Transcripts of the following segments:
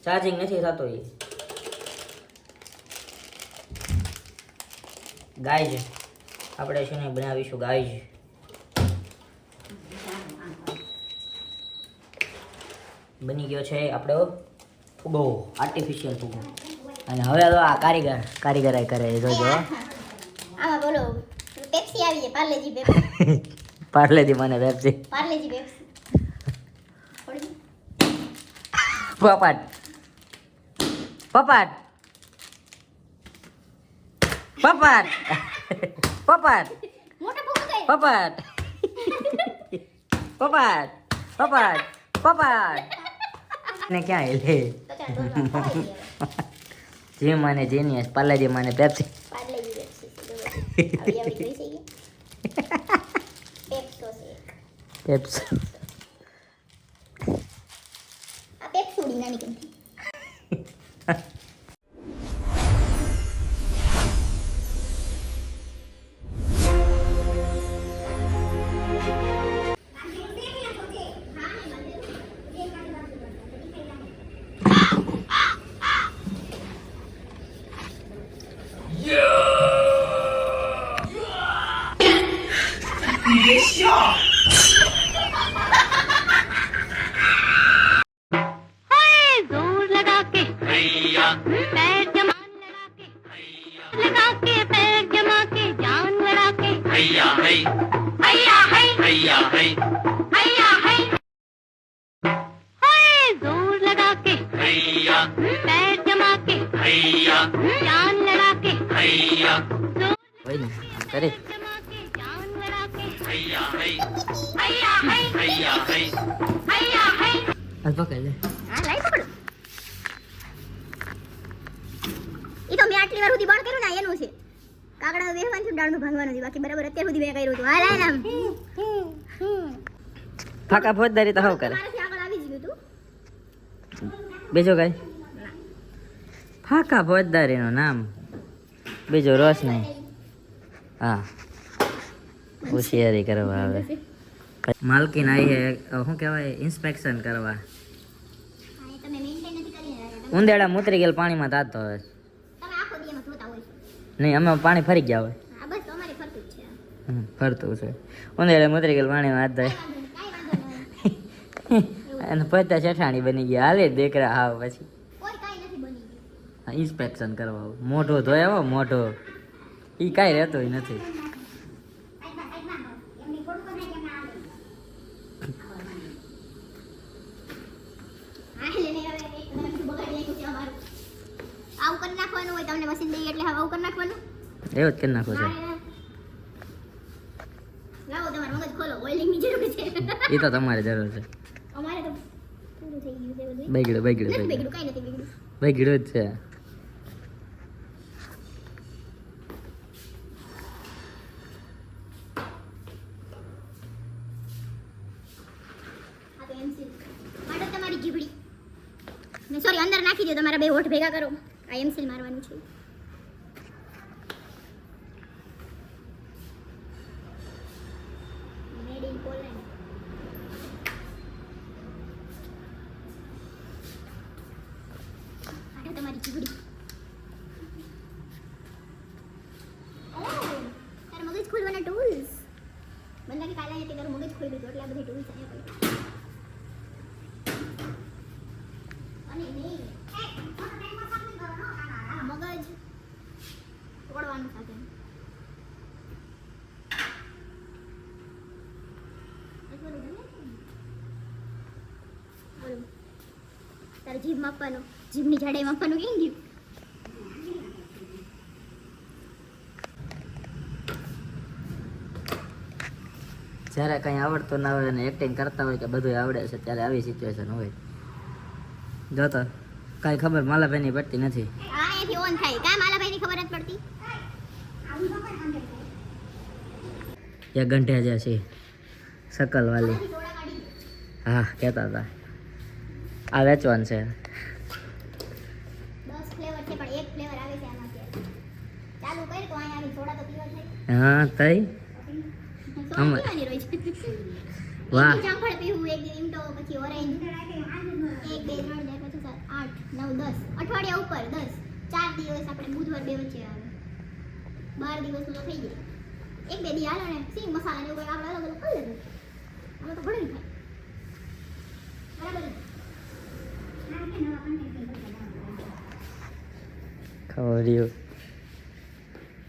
Charging નથી થતો એ guys આપણે છે ને બનાવીશું ગાઈજ બની ગયો છે આપણો ફુગો આર્ટિફિશિયલ ફુગો અને હવે તો આ કારીગર કરે જોજો આમાં બોલો પેપ્સી આવી છે પાર્લેજી પેપ્સી પાર્લેજી મને પેપ્સી પાર્લેજી પેપ્સી પપાટ પપાટ પપાટ પપાટ મોટા ફૂગો થાય પપાટ પપાટ પપાટ પપાટ ને ક્યાં લે તો ચાલ બોલવા ખવાઈ જે માને જેનિયસ પાર્લેજી માને પેપ્સી પાર્લેજી પેપ્સી આવી જોઈ છે પેપ્સો છે પેપ્સ આ પેપ્સુડી નાની કંઠી जोर लगा के पैर जमा लगा के पैर जमा के जान लड़ा के हैया है हैया है हैया है हैया है जोर लगा के पैर जमा के जान लड़ा के हैया હોય ને કરે जमा के जान लड़ा के हैया है हैया है हैया है हैया है આ પકડ લે હા લાઈ પકડો ઈ તો મેં આટલી વાર સુધી બંધ કર્યું ને એનું છે કાગડા વેહવાનું છે ડાળનું ભાંગવાનું છે બાકી બરાબર અત્યાર સુધી મેં કર્યું હતું હા લાઈ નામ ફાકા ફોજદારી તો હાવ કરે મારાથી આગળ આવી જ ગયું તું બીજો કઈ ફાકા ફોજદારીનું નામ બીજો રોશ નહીં હા હોશિયારી કરવા આવે માલકીન આવી હે શું કહેવાય ઇન્સ્પેક્શન કરવા હા એ તમે મેન્ટેન નથી કરી ને ઉંદેડા મૂતરી ગયેલ પાણીમાં તાતો હોય તમે આખો દી એમાં ધોતા હોય છો નહીં અમે પાણી ફરી ગયા હોય હા બસ તમારે ફરતું જ છે ફરતું છે ઉંદેડા મૂતરી ગયેલ પાણીમાં હાથ ધોય કાઈ વાંધો નહીં અને પત્તા શેઠાણી બની ગયા હાલે દીકરા હાવ પછી કોઈ કાઈ નથી બની ગયું ઇન્સ્પેક્શન કરવા મોઢો ધોયા મોઢો એ કાંઈ રહેતો નથી એમની ફોટો બનાવી કેમ ના આવે હા લેને હવે એક બધું બગાડી નાખ્યું છે અમારું આવું કરી નાખવાનું હોય તમને મશીન દઈએ એટલે હવે આવું કરી નાખવાનું એવું જ કરી નાખો છે લાવો તમારું મગજ ખોલો ઓઇલિંગ ની જરૂર છે એ તો તમારે જરૂર છે અમારે તો પૂરું થઈ ગયું છે બધું બગડ્યું નથી બગડ્યું બગડ્યું કાઈ નથી બગડ્યું બગડ્યું જ છે આ તો એમસીલ માટે તમારી જીભડી ને સોરી અંદર નાખી દો તમારા બે હોઠ ભેગા કરો આ એમસીલ મારવાનું છે મેડ ઇન પોલેન્ડ આ તમારી જીભડી ઓ તારા મગજ ખોલવાના ટૂલ્સ મને લાગે કાલે તે તારું મગજ ખોલ્યું હતું એટલે આ બધી ટૂલ્સ અહીંયા પડી અને નહીં મગજ તોડવાનું સાથે બોલો તારે જીભ માપવાનું જીભની જાડાઈ માપવાનું કેમ ગયું જ્યારે કંઈ આવડતું ના હોય અને એક્ટિંગ કરતા હોય કે બધું આવડે છે ત્યારે આવી સિચ્યુએશન હોય જો તો કાંઈ ખબર માલાભાઈની પડતી નથી હા એથી ઓન થાય કાં માલાભાઈની ખબર જ પડતી એ ગંઠે જે છે શકલવાલી હા કહેતા હતા આ વેચવાનું છે 10 ફ્લેવર છે પણ એક ફ્લેવર આવે છે આમાં ચાલુ કર તો અહીંયા આવી સોડા તો પીવા થાય હા તઈ સોડા આમાં. પીવાની રોજ વાહ. એક દી જામફળ પીવું એક દી ઈમટો પછી ઓરેન્જ 1 2 3 4 5 6 7 8 9 10 અઠવાડિયા ઉપર 10 4 દિવસ આપણે બુધવાર બે વચ્ચે આવે 12 દિવસનું તો થઈ જાય એક બે દી હાલો ને સિંગ મસાલા ને એવું કંઈ આપણે અલગ અલગ કરી લેવું આમાં તો ઘણું થાય બરાબર ને? આ કે નવા content ખવર્યું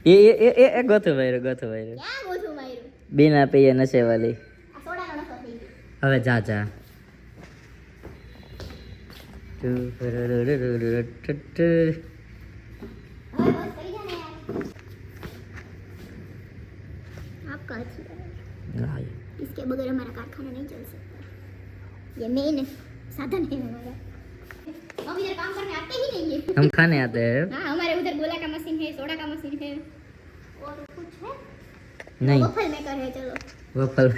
એ ગોથું ભાઈ ક્યાં ગોથું માર્યું बिना पिए नशे वाली આ સોડાનો નશો થઈ ગયો હવે જા જા હવે બસ કરી જા ને યાર आपका अच्छा इसके बगैर हमारा कारखाना नहीं चल सकता ये मेन साधन है हमारा हम इधर काम करने आते ही नहीं है हम खाने आते हैं हाँ हमारे उधर गोला का मशीन है सोडा का मशीन है और कुछ है नहीं वफल मेकर है चलो वफल